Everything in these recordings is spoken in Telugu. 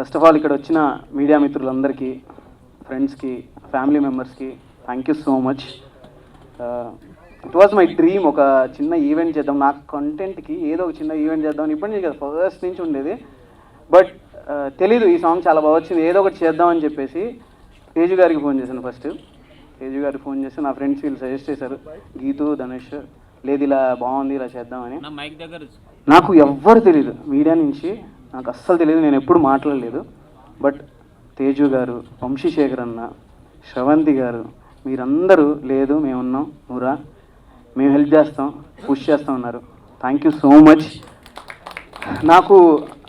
ఫస్ట్ ఆఫ్ ఆల్ ఇక్కడ వచ్చిన మీడియా మిత్రులందరికీ, ఫ్రెండ్స్కి, ఫ్యామిలీ మెంబర్స్కి thank you so much. It was my dream ఒక చిన్న ఈవెంట్ చేద్దాం, నా కంటెంట్కి ఏదో ఒక చిన్న ఈవెంట్ చేద్దాం ఇప్పటి నుంచి కదా, ఫస్ట్ నుంచి ఉండేది. బట్ తెలీదు ఈ సాంగ్ చాలా బాగా వచ్చింది, ఏదో ఒకటి చేద్దామని చెప్పేసి తేజు గారికి ఫోన్ చేశాను. ఫస్ట్ తేజు గారికి ఫోన్ చేసి నా ఫ్రెండ్స్ వీళ్ళు సజెస్ట్ చేశారు, గీతు, ధనుష్, లేదు ఇలా బాగుంది ఇలా చేద్దామని. నాకు ఎవ్వరు తెలియదు మీడియా నుంచి, నాకు అస్సలు తెలియదు, నేను ఎప్పుడు మాట్లాడలేదు. బట్ తేజు గారు, వంశీశేఖర్ అన్న, శ్రవంతి గారు, మీరందరూ లేదు మేమున్నాం, నువ్వురా, మేము హెల్ప్ చేస్తాం, పుష్ చేస్తాం అన్నారు. Thank you so much. నాకు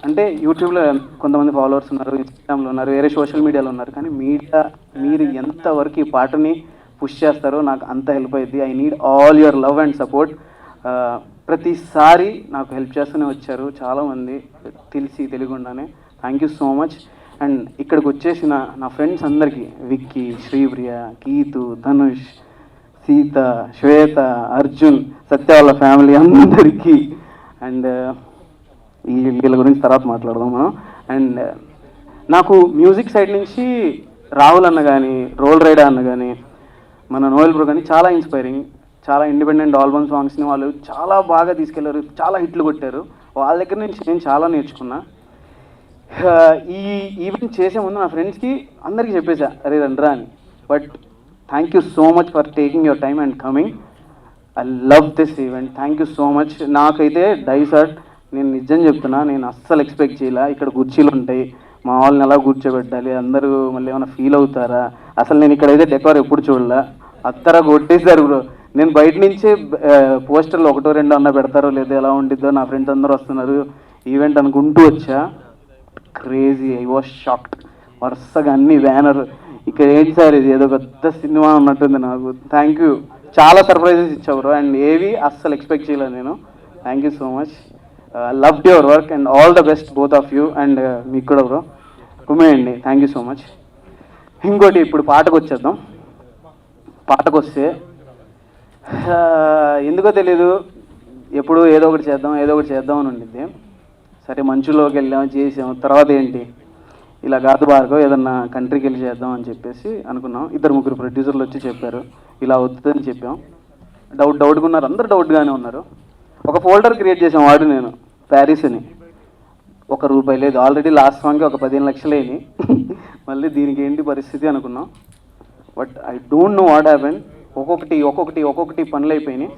అంటే యూట్యూబ్లో కొంతమంది ఫాలోవర్స్ ఉన్నారు, ఇన్స్టాగ్రామ్లో ఉన్నారు, వేరే సోషల్ మీడియాలో ఉన్నారు, కానీ మీరు ఎంతవరకు ఈ పాటని పుష్ చేస్తారో నాకు అంత హెల్ప్ అయ్యింది. I need all your love and support. ప్రతిసారి నాకు హెల్ప్ చేస్తూనే వచ్చారు చాలామంది, తెలియకుండానే. Thank you so much. And ఇక్కడికి వచ్చేసిన నా ఫ్రెండ్స్ అందరికీ, విక్కీ, శ్రీప్రియ, గీతు, ధనుష్, సీత, శ్వేత, అర్జున్, సత్య వాళ్ళ ఫ్యామిలీ అందరికీ, అండ్ వీళ్ళ గురించి తర్వాత మాట్లాడదాం మనం. అండ్ నాకు మ్యూజిక్ సైడ్ నుంచి రాహుల్ అన్న కానీ, రోల్ రైడా అన్న కానీ, మన నోయల్ బ్రో కానీ చాలా ఇన్స్పైరింగ్. చాలా ఇండిపెండెంట్ ఆల్బమ్ సాంగ్స్ని వాళ్ళు చాలా బాగా తీసుకెళ్లారు, చాలా హిట్లు కొట్టారు. వాళ్ళ దగ్గర నుంచి నేను చాలా నేర్చుకున్నా. ఈ ఈవెంట్ చేసే ముందు నా ఫ్రెండ్స్కి అందరికీ చెప్పేసా, అరే రండ్రా అని. But thank you so much for taking your time and coming. I love this event. Thank you so much. నాకైతే డైసర్ట్, నేను నిజం చెప్తున్నా, నేను అస్సలు ఎక్స్పెక్ట్ చేయాల. ఇక్కడ కుర్చీలు ఉంటాయి, మా వాళ్ళని ఎలా కూర్చోబెట్టాలి, అందరూ మళ్ళీ ఏమైనా ఫీల్ అవుతారా, అసలు నేను ఇక్కడైతే డెకోర్ ఎప్పుడు చూడలే, అత్తరా కొట్టేశారు బ్రో. నేను బయట నుంచే పోస్టర్లు ఒకటో రెండో అన్న పెడతారో లేదో, ఎలా ఉండిద్దో, నా ఫ్రెండ్స్ అందరూ వస్తున్నారు ఈవెంట్ అనుకుంటూ వచ్చా. Crazy, I was shocked. వరుసగా అన్ని బ్యానర్, ఇక్కడ ఏంటి సార్ ఇది, ఏదో పెద్ద సినిమా ఉన్నట్టుంది నాకు. థ్యాంక్ యూ, చాలా సర్ప్రైజెస్ ఇచ్చావు బ్రో, అండ్ ఏవి అస్సలు ఎక్స్పెక్ట్ చేయలేదు నేను. Thank you so much. Loved your work and all the best both of you. And మీకు కూడా బ్రో కుమ్మేయండి. Thank you so much. ఇంకోటి, ఇప్పుడు పాటకు వచ్చేద్దాం. పాటకు వస్తే ఎందుకో తెలీదు, ఎప్పుడు ఏదో ఒకటి చేద్దాం అని ఉండిద్ది. సరే మంచులోకి వెళ్ళాము, చేసాము. తర్వాత ఏంటి, ఇలా గాదు భార్గవ్ ఏదన్నా కంట్రీకి వెళ్ళి చేద్దాం అని చెప్పేసి అనుకున్నాం. 2-3 ప్రొడ్యూసర్లు వచ్చి చెప్పారు ఇలా అవుతుందని చెప్పాం. డౌట్గా ఉన్నారు, అందరు డౌట్గానే ఉన్నారు. ఒక ఫోల్డర్ క్రియేట్ చేసాం, వాడు నేను, ప్యారిస్ అని. ₹1 లేదు. ఆల్రెడీ లాస్ట్ సాంగ్కి ఒక 15 లక్షలు అయినాయి. మళ్ళీ దీనికి ఏంటి పరిస్థితి అనుకున్నాం. But I don't know what happen. ఒక్కొక్కటి పనులు అయిపోయినాయి.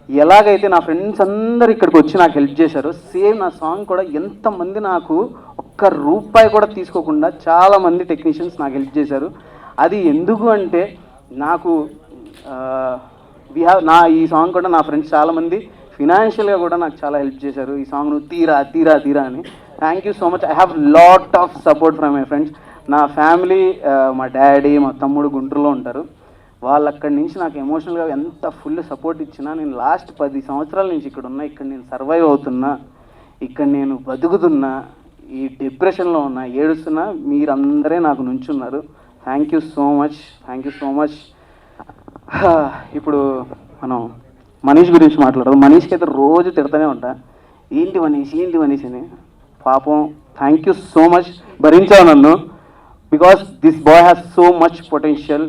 ఎలాగైతే నా ఫ్రెండ్స్ అందరు ఇక్కడికి వచ్చి నాకు హెల్ప్ చేశారు, సేమ్ నా సాంగ్ కూడా ఎంతమంది నాకు ₹1 కూడా తీసుకోకుండా చాలామంది టెక్నీషియన్స్ నాకు హెల్ప్ చేశారు. అది ఎందుకు అంటే, నాకు ఈ సాంగ్ కూడా నా ఫ్రెండ్స్ చాలామంది ఫినాన్షియల్గా కూడా నాకు చాలా హెల్ప్ చేశారు. ఈ సాంగ్ నువ్వు తీరా అని. Thank you so much. I have lot of support from my friends. నా ఫ్యామిలీ, మా డాడీ, మా తమ్ముడు గుంటూరులో ఉంటారు. వాళ్ళు అక్కడి నుంచి నాకు ఎమోషనల్గా ఎంత ఫుల్ సపోర్ట్ ఇచ్చినా, నేను లాస్ట్ 10 సంవత్సరాల నుంచి ఇక్కడ ఉన్నా, ఇక్కడ నేను సర్వైవ్ అవుతున్నా, ఇక్కడ నేను బతుకుతున్నా, ఈ డిప్రెషన్లో ఉన్నా, ఏడుస్తున్నా, మీరందరే నాకు నుంచున్నారు. Thank you so much. ఇప్పుడు మనం మనీష్ గురించి మాట్లాడదాం. మనీష్కి అయితే రోజు తిడతానే ఉంటా, ఏంటి మనీష్ అని. పాపం థ్యాంక్ యూ సో మచ్, భరించావు నన్ను. Because this boy has so much potential.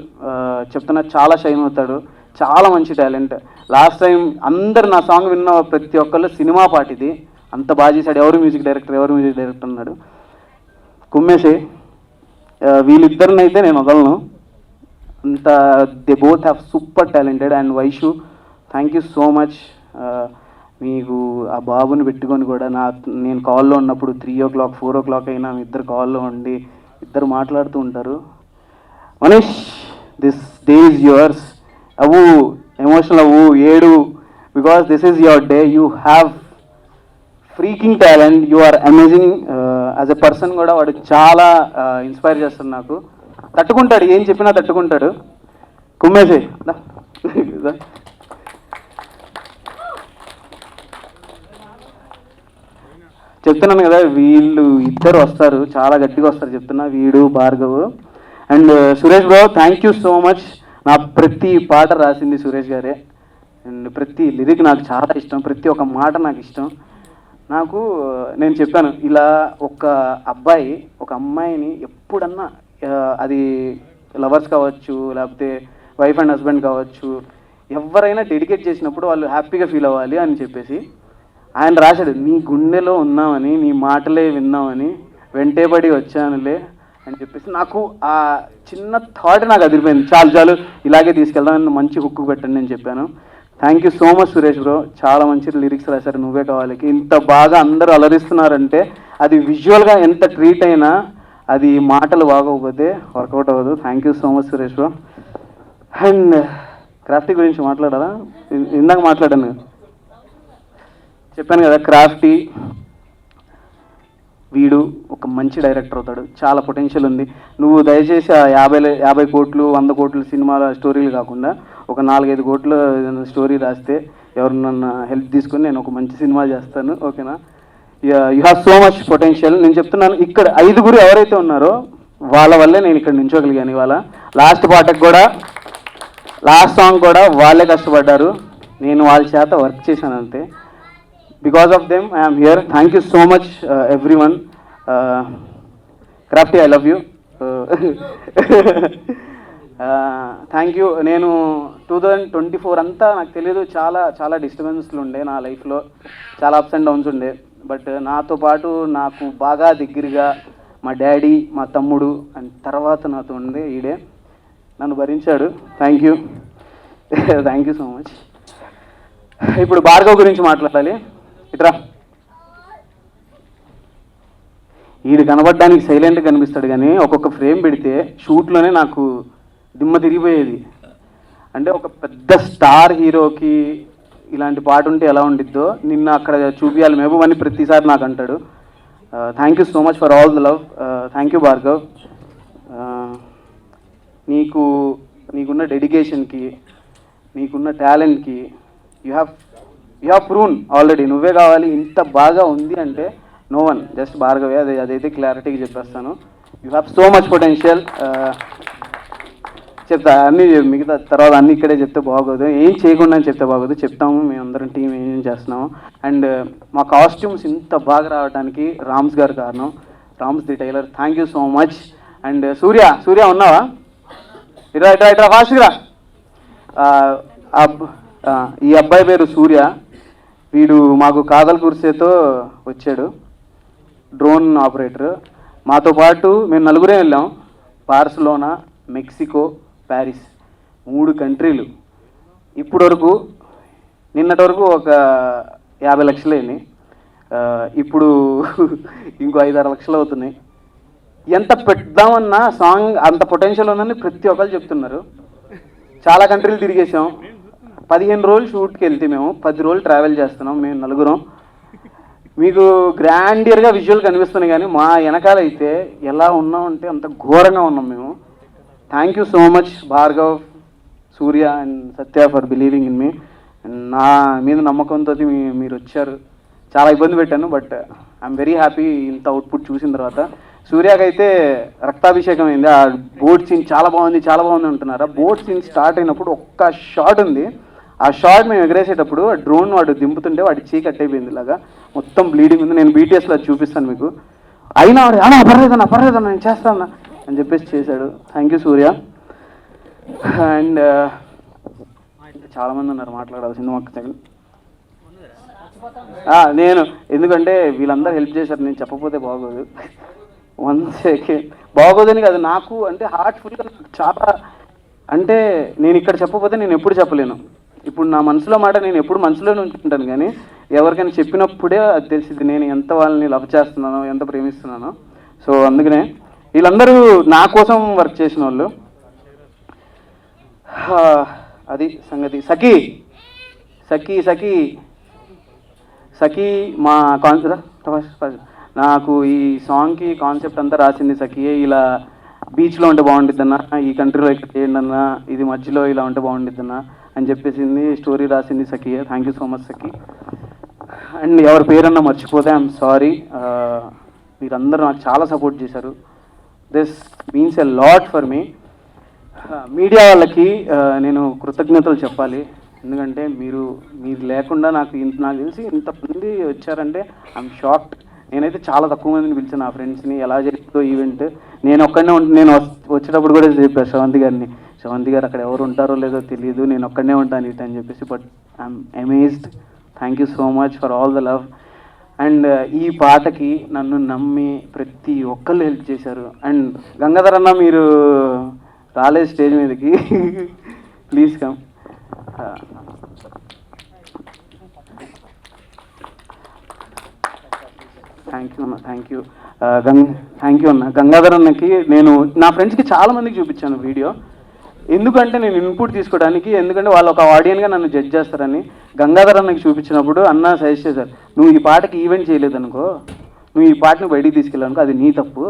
చెప్తున్నా, చాలా షైన్ అవుతాడు, చాలా మంచి టాలెంట్. లాస్ట్ టైం అందరు నా సాంగ్ విన్న ప్రతి ఒక్కళ్ళు సినిమా పాట ఇది, అంత బాగా చేశాడు. ఎవరు మ్యూజిక్ డైరెక్టర్ అన్నాడు. కుమ్మేషే. వీళ్ళిద్దరినైతే నేను వదలను, అంత they both have super talented. And Vaishu, thank you so much. మీకు ఆ బాబుని పెట్టుకొని కూడా నేను కాల్లో ఉన్నప్పుడు 3 o'clock 4 o'clock అయినా మీ ఇద్దరు కాల్లో ఉండి ఇద్దరు మాట్లాడుతూ ఉంటారు. Manish, this day is yours. అవ్వు, ఎమోషనల్ అవ్వు, ఏడు, because this is your day. You have freaking talent, you are amazing. As a person కూడా వాడు చాలా ఇన్స్పైర్ చేస్తాడు నాకు. తట్టుకుంటాడు, ఏం చెప్పినా తట్టుకుంటాడు. కుమ్మేసే. చెప్తున్నాను కదా, వీళ్ళు ఇద్దరు వస్తారు, చాలా గట్టిగా వస్తారు చెప్తున్నా, వీడు, Bhargav. And Suresh bro, thank you so much. నా ప్రతి పాట రాసింది సురేష్ గారే. అండ్ ప్రతి లిరిక్ నాకు చాలా ఇష్టం, ప్రతి ఒక్క మాట నాకు ఇష్టం. నాకు నేను చెప్పాను ఇలా ఒక అబ్బాయి ఒక అమ్మాయిని ఎప్పుడన్నా అది లవర్స్ కావచ్చు లేకపోతే వైఫ్ అండ్ హస్బెండ్ కావచ్చు ఎవరైనా డెడికేట్ చేసినప్పుడు వాళ్ళు హ్యాపీగా ఫీల్ అవ్వాలి అని చెప్పేసి ఆయన రాశాడు, నీ గుండెలో ఉన్నామని నీ మాటలే విన్నామని వెంటేబడి వచ్చానులే అని చెప్పేసి నాకు ఆ చిన్న థాట్ నాకు అదిరిపోయింది. చాలు చాలు ఇలాగే తీసుకెళ్దామని మంచి హుక్కు పెట్టండి నేను చెప్పాను. Thank you so much Suresh bro, చాలా మంచి లిరిక్స్ రాశారు నువ్వే కావాలికి. ఇంత బాగా అందరూ అలరిస్తున్నారంటే అది విజువల్గా ఎంత ట్రీట్ అయినా అది మాటలు బాగోకపోతే వర్కౌట్ అవ్వదు. Thank you so much Suresh bro. And Crafty గురించి మాట్లాడాలా? ఇందాక మాట్లాడాను, చెప్పాను కదా, క్రాఫ్టీ వీడు ఒక మంచి డైరెక్టర్ అవుతాడు, చాలా పొటెన్షియల్ ఉంది. నువ్వు దయచేసి ఆ 50 కోట్లు 100 కోట్లు సినిమాల స్టోరీలు కాకుండా ఒక 4-5 కోట్ల స్టోరీ రాస్తే ఎవరినన్నా హెల్ప్ తీసుకొని నేను ఒక మంచి సినిమా చేస్తాను, ఓకేనా? You have so much potential. నేను చెప్తున్నాను, ఇక్కడ 5 ఎవరైతే ఉన్నారో వాళ్ళ వల్లే నేను ఇక్కడ నించోగలిగాను ఇవాళ. లాస్ట్ పాటకు కూడా లాస్ట్ సాంగ్ కూడా వాళ్ళే కష్టపడ్డారు, నేను వాళ్ళ చేత వర్క్ చేశాను అంతే. Because of them I'm here. Thank you so much every one. Crafty I love you. Thank you. నేను 2024 అంతా నాకు తెలియదు, చాలా చాలా డిస్టర్బెన్స్లు ఉండే నా లైఫ్లో, చాలా అప్స్ అండ్ డౌన్స్ ఉండే. బట్ నాతో పాటు నాకు బాగా దగ్గరగా మా డాడీ మా తమ్ముడు అండ్ తర్వాత నాతో ఉండే ఈడే నన్ను భరించాడు. Thank you thank you so much. ఇప్పుడు భార్గవ్ గురించి మాట్లాడాలి. ఇట్రా, ఈడు కనబడడానికి సైలెంట్గా కనిపిస్తాడు కానీ ఒక్కొక్క ఫ్రేమ్ పెడితే షూట్లోనే నాకు దిమ్మ తిరిగిపోయేది. అంటే ఒక పెద్ద స్టార్ హీరోకి ఇలాంటి పాట ఉంటే ఎలా ఉండిద్దో నిన్న అక్కడ చూపించాలి మహబూబ్ అని ప్రతిసారి నాకు అంటాడు. Thank you so much for all the love. Thank you Bhargav. నీకున్న డెడికేషన్కి నీకున్న టాలెంట్కి యూ హ్యావ్ ప్రూన్ ఆల్రెడీ. నువ్వే కావాలి. ఇంత బాగా ఉంది అంటే నో వన్, జస్ట్ భార్గవే. అదైతే క్లారిటీగా చెప్పేస్తాను. You have so much potential. చెప్తా అన్నీ, మిగతా తర్వాత అన్నీ ఇక్కడే చెప్తే బాగోదు, ఏం చేయకుండా చెప్తే బాగోదు. చెప్తాము మేమందరం టీం ఏం చేస్తున్నాము. అండ్ మా కాస్ట్యూమ్స్ ఇంత బాగా రావడానికి రామ్స్ గారు కారణం, Rams the tailor. Thank you so much. And Surya ఉన్నావా? ఇట్రా ఫాస్ట్గా. ఈ అబ్బాయి పేరు సూర్య. వీడు మాకు కాదల్ కుర్సేతో వచ్చాడు, డ్రోన్ ఆపరేటర్. మాతో పాటు మేము 4 వెళ్ళాం. Barcelona, Mexico, Paris, 3 కంట్రీలు. ఇప్పటి వరకు నిన్నటి వరకు ఒక 50 లక్షలు అయినాయి. ఇప్పుడు ఇంకో 5-6 లక్షలు అవుతున్నాయి. ఎంత పెడదామన్నా సాంగ్ అంత పొటెన్షియల్ ఉందని ప్రతి ఒక్కరు చెప్తున్నారు. చాలా కంట్రీలు తిరిగేసాం. 15 రోజులు షూట్కి వెళ్తే మేము 10 రోజులు ట్రావెల్ చేస్తున్నాం మేము 4. మీకు గ్రాండియర్గా విజువల్ కనిపిస్తున్నాయి కానీ మా వెనకాల అయితే ఎలా ఉన్నామంటే అంత ఘోరంగా ఉన్నాం మేము. Thank you so much Bhargav, Surya and Satya for believing in me. నా మీద నమ్మకంతో మీరు వచ్చారు. చాలా ఇబ్బంది పెట్టాను, బట్ ఐఎమ్ వెరీ హ్యాపీ ఇంత అవుట్పుట్ చూసిన తర్వాత. సూర్యకైతే రక్తాభిషేకం అయింది. ఆ బోట్ సీన్ చాలా బాగుంది అంటున్నారు. ఆ బోట్ సీన్ స్టార్ట్ అయినప్పుడు ఒక్క షాట్ ఉంది. ఆ షాట్ మేము ఎగరేసేటప్పుడు ఆ డ్రోన్ వాడు దింపుతుంటే వాడి చీ కట్ అయిపోయింది, ఇలాగా మొత్తం బ్లీడింగ్ ఉంది. నేను బీటీఎస్లో చూపిస్తాను మీకు. అయినా వాడు పర్లేదన్నా నేను చేస్తాను అని చెప్పేసి చేశాడు. Thank you Surya. అండ్ చాలామంది ఉన్నారు మాట్లాడాల్సింది. మాకు నేను ఎందుకంటే వీళ్ళందరూ హెల్ప్ చేశారు, నేను చెప్పకపోతే బాగోదు. 1 సెకండ్ బాగోదని కాదు, నాకు అంటే హార్ట్ఫుల్గా చాలా, అంటే నేను ఇక్కడ చెప్పకపోతే నేను ఎప్పుడు చెప్పలేను. ఇప్పుడు నా మనసులో మాట నేను ఎప్పుడు మనసులోనే ఉంచుకుంటాను, కానీ ఎవరికైనా చెప్పినప్పుడే అది తెలిసింది నేను ఎంత వాళ్ళని లవ్ చేస్తున్నానో, ఎంత ప్రేమిస్తున్నానో. సో అందుకనే వీళ్ళందరూ నా కోసం వర్క్ చేసిన వాళ్ళు. అది సంగతి. సఖీ మా నాకు ఈ సాంగ్కి కాన్సెప్ట్ అంతా రాసింది సఖియే. ఇలా బీచ్లో ఉంటే బాగుండిద్దన్నా, ఈ కంట్రీలో ఇక్కడ చేయండి అన్నా, ఇది మధ్యలో ఇలా ఉంటే బాగుండిద్దన్నా అని చెప్పేసింది. స్టోరీ రాసింది సఖియే. Thank you so much Sakhi. And ఎవరి పేరన్నా మర్చిపోతే ఐఎమ్ సారీ. మీరందరూ నాకు చాలా సపోర్ట్ చేశారు. This means a lot for me. Media వాళ్ళకి నేను కృతజ్ఞతలు చెప్పాలి. ఎందుకంటే మీరు లేకుండా నాకు తెలిసి ఇంతమంది వచ్చారంటే ఐఎమ్ షాక్డ్. నేనైతే చాలా తక్కువ మందిని పిలిచాను నా ఫ్రెండ్స్ని. ఎలా జరిగిందో ఈవెంట్ నేను ఒక్కడనే నేను వచ్చేటప్పుడు కూడా చెప్పాను శ్రవంతి గారు అక్కడ ఎవరు ఉంటారో లేదో తెలియదు, నేను ఒక్కడనే ఉంటాను ఇటు అని చెప్పేసి. But I'm amazed. Thank you so much for all the love. And ఈ పాటకి నన్ను నమ్మి ప్రతి ఒక్కళ్ళు హెల్ప్ చేశారు. అండ్ గంగాధర్ అన్న మీరు రాలేదు స్టేజ్ మీదకి, ప్లీజ్ కమ్. థ్యాంక్ యూ అన్న, థ్యాంక్ యూ అన్న. గంగాధర్ అన్నకి నేను నా ఫ్రెండ్స్కి చాలా మందికి చూపించాను వీడియో. ఎందుకంటే నేను ఇన్పుట్ తీసుకోవడానికి, ఎందుకంటే వాళ్ళు ఒక ఆడియన్గా నన్ను జడ్జ్ చేస్తారని. గంగాధర్ అన్నకి చూపించినప్పుడు అన్న సజెస్ట్ చేశారు, నువ్వు ఈ పాటకి ఈవెంట్ చేయలేదనుకో, నువ్వు ఈ పాటని బయటికి తీసుకెళ్ళానుకో అది నీ తప్పు,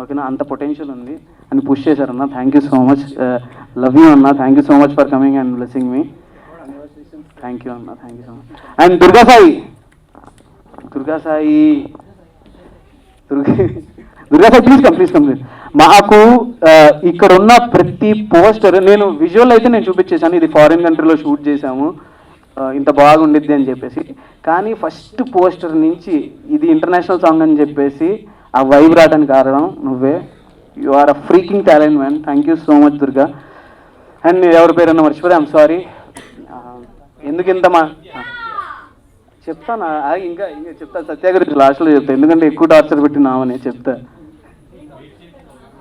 ఓకేనా, అంత పొటెన్షియల్ ఉంది అని పుష్ చేశారన్న. Thank you so much, love you అన్న. Thank you so much for coming and blessing me. Thank you అన్న, thank you so much. And Durga Sai please come. మాకు ఇక్కడ ఉన్న ప్రతి పోస్టర్ నేను విజువల్ అయితే నేను చూపించేశాను, ఇది ఫారిన్ కంట్రీలో షూట్ చేశాము, ఇంత బాగుండిద్ది అని చెప్పేసి. కానీ ఫస్ట్ పోస్టర్ నుంచి ఇది ఇంటర్నేషనల్ సాంగ్ అని చెప్పేసి ఆ వైబ్ రావడానికి కారణం నువ్వే. You are a freaking talent man. Thank you so much Durga. And ఎవరి పేరన్నా మర్చిపోతే ఐఎమ్ సారీ. ఎందుకు ఇంత చెప్తాను ఇంకా చెప్తా, సత్య గురించి లాస్ట్లో చెప్తా, ఎందుకంటే ఎక్కువ టార్చర్ పెట్టినామని చెప్తా.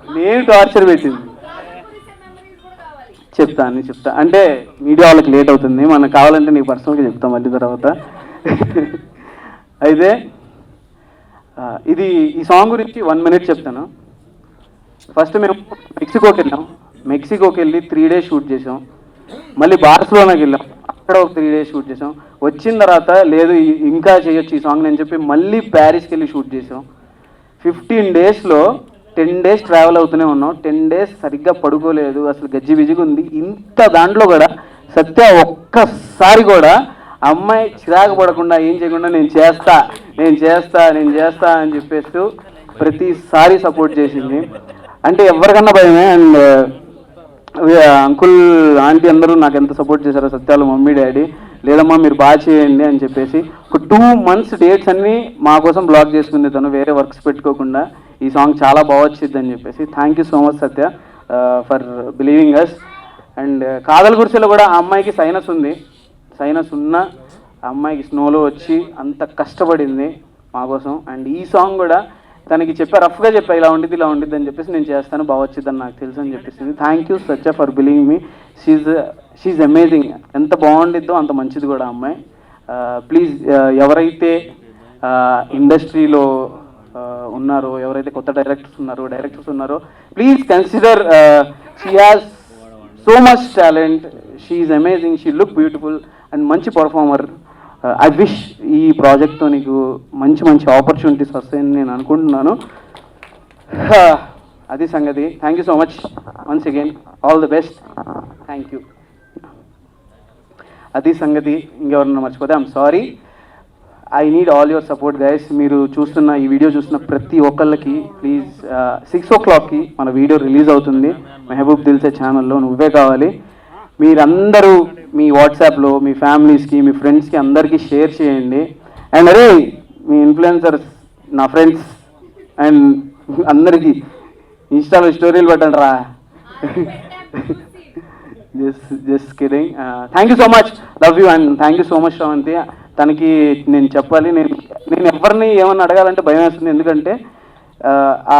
నేను టార్చర్ పెట్టింది చెప్తా అంటే మీడియా వాళ్ళకి లేట్ అవుతుంది, మనకు కావాలంటే నీకు పర్సనల్గా చెప్తాం మళ్ళీ తర్వాత. అయితే ఈ సాంగ్ గురించి 1 minute చెప్తాను. ఫస్ట్ మేము మెక్సికోకి వెళ్ళి 3 days షూట్ చేసాం. మళ్ళీ బార్సిలోనాకి వెళ్ళాం, అక్కడ ఒక 3 days షూట్ చేసాం. వచ్చిన తర్వాత లేదు ఇంకా చేయొచ్చు ఈ సాంగ్ అని చెప్పి మళ్ళీ ప్యారిస్కి వెళ్ళి షూట్ చేసాం. 15 daysలో 10 days ట్రావెల్ అవుతూనే ఉన్నాం. 10 days సరిగ్గా పడుకోలేదు, అసలు గజ్జి బిజిగా ఉంది. ఇంత దాంట్లో కూడా సత్య ఒక్కసారి కూడా అమ్మాయి చిరాకు పడకుండా ఏం చేయకుండా నేను చేస్తా అని చెప్పేస్తూ ప్రతిసారి సపోర్ట్ చేసింది. అంటే ఎవరికన్నా భయమే. అండ్ అంకుల్ ఆంటీ అందరూ నాకు ఎంత సపోర్ట్ చేశారో, సత్యాలు మమ్మీ డాడీ, లేదమ్మా మీరు బాగా చేయండి అని చెప్పేసి. ఒక 2 months డేట్స్ అన్నీ మా కోసం బ్లాక్ చేసుకుంది తను, వేరే వర్క్స్ పెట్టుకోకుండా. ఈ సాంగ్ చాలా బాగా వచ్చింది అని చెప్పేసి. Thank you so much Satya for believing us. And కాదల్ గురిసెలో కూడా ఆ అమ్మాయికి సైనస్ ఉంది. సైనస్ ఉన్న అమ్మాయికి స్నోలో వచ్చి అంత కష్టపడింది మా కోసం. అండ్ ఈ సాంగ్ కూడా తనకి రఫ్గా చెప్పా ఇలా ఉండిద్ది అని చెప్పేసి, నేను చేస్తాను బాగా వచ్చిందని నాకు తెలుసు అని చెప్పేసి. Thank you Satya for believing me. She's amazing. ఎంత బాగుండిద్దో అంత మంచిది కూడా అమ్మాయి. ప్లీజ్ ఎవరైతే ఇండస్ట్రీలో ఉన్నారో, ఎవరైతే కొత్త డైరెక్టర్స్ ఉన్నారో please consider. She has so much talent, she's amazing, she look beautiful and మంచి పర్ఫార్మర్. ఐ విష్ ఈ ప్రాజెక్ట్తో నీకు మంచి ఆపర్చునిటీస్ వస్తాయని నేను అనుకుంటున్నాను. అది సంగతి. Thank you so much once again, all the best. Thank you. అది సంగతి. ఇంకెవరన్నా మర్చిపోతే I'm sorry. I need all your support guys. మీరు ఈ వీడియో చూస్తున్న ప్రతి ఒక్కళ్ళకి ప్లీజ్ 6 o'clockకి మన వీడియో రిలీజ్ అవుతుంది మెహబూబ్ దిల్సే ఛానల్లో. నువ్వే కావాలి. మీరందరూ మీ వాట్సాప్లో మీ ఫ్యామిలీస్కి మీ ఫ్రెండ్స్కి అందరికీ షేర్ చేయండి. అండ్ అరే మీ ఇన్ఫ్లుయెన్సర్స్ నా ఫ్రెండ్స్ అండ్ అందరికీ ఇన్స్టాలో స్టోరీలు పెట్టండి రా. Just kidding. Thank you so much, love you. And thank you so much Sravanthi. తనకి నేను చెప్పాలి, నేను ఎవరిని ఏమన్నా అడగాలంటే భయం వేస్తుంది. ఎందుకంటే ఆ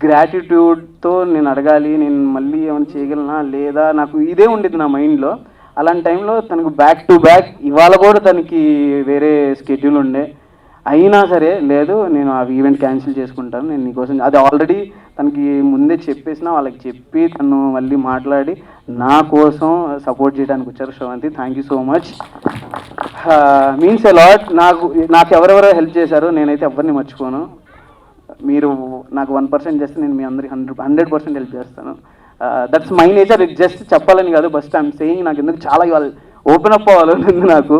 గ్రాటిట్యూడ్తో నేను అడగాలి, నేను మళ్ళీ ఏమైనా చేయగలనా లేదా, నాకు ఇదే ఉండేది నా మైండ్లో. అలాంటి టైంలో తనకు బ్యాక్ టు బ్యాక్ ఇవాళ కూడా తనకి వేరే స్కెడ్యూల్ ఉండే, అయినా సరే లేదు నేను ఆ ఈవెంట్ క్యాన్సిల్ చేసుకుంటాను, నేను నీకోసం. అది ఆల్రెడీ తనకి ముందే చెప్పేసిన, వాళ్ళకి చెప్పి తను మళ్ళీ మాట్లాడి నా కోసం సపోర్ట్ చేయడానికి వచ్చారు. Sravanthi, thank you so much. Means a lot. నాకు ఎవరెవరో హెల్ప్ చేశారో నేనైతే ఎవరిని మర్చిపోను. మీరు నాకు 1% చేస్తే నేను మీ అందరికి 100% హెల్ప్ చేస్తాను. That's my nature. జస్ట్ చెప్పాలని కాదు, బస్ట్ ఐఎమ్ సేయింగ్. నాకు ఎందుకు చాలా ఇవాళ ఓపెన్ అప్ అవ్వాలని నాకు.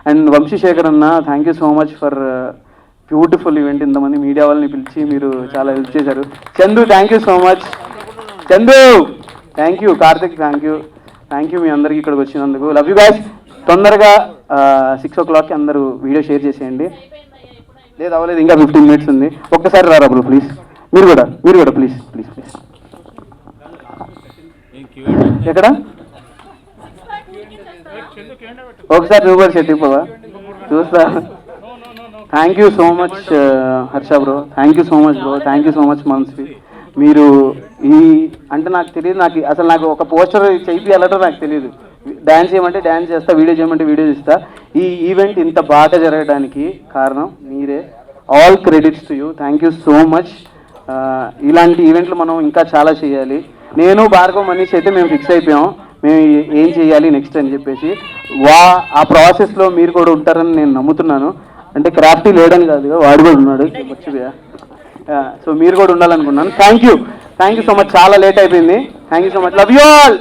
అండ్ వంశీశేఖర్ అన్న, thank you so much for beautiful event. ఇంతమంది మీడియా వాళ్ళని పిలిచి మీరు చాలా హెల్ప్ చేశారు. Chandu, thank you so much. Chandu thank you. Karthik thank you. Thank you మీ అందరికీ ఇక్కడికి వచ్చినందుకు. Love you guys. తొందరగా 6 o'clock అందరూ వీడియో షేర్ చేసేయండి. లేదు అవ్వలేదు, ఇంకా 15 minutes ఉంది. ఒక్కసారి రారా బ్రో ప్లీజ్. మీరు కూడా ప్లీజ్ ప్లీజ్ ప్లీజ్. ఎక్కడ ఒకసారి నువ్వు కూడా చెప్పవా చూస్తా. Thank you so much Harsha bro, thank you so much bro, thank you so much Manasvi. మీరు ఈ అంటే నాకు తెలియదు, నాకు ఒక పోస్టర్ చేయాలంటే నాకు తెలియదు. డ్యాన్స్ చేయమంటే డ్యాన్స్ చేస్తా, వీడియో చేయమంటే వీడియో చేస్తా. ఈ ఈవెంట్ ఇంత బాగా జరగడానికి కారణం మీరే. All credits to you. Thank you so much. ఇలాంటి ఈవెంట్లు మనం ఇంకా చాలా చేయాలి. నేను భార్గవ్ మనీష్ అయితే మేము ఫిక్స్ అయిపోయాం, మేము ఏం చేయాలి నెక్స్ట్ అని చెప్పేసి. ఆ ప్రాసెస్లో మీరు కూడా ఉంటారని నేను నమ్ముతున్నాను. అంటే క్రాఫ్టీ లేడని కాదు, వాడు కూడా ఉన్నాడు వచ్చిగా. సో మీరు కూడా ఉండాలనుకున్నాను. Thank you so much. చాలా లేట్ అయిపోయింది. Thank you so much. Love you all.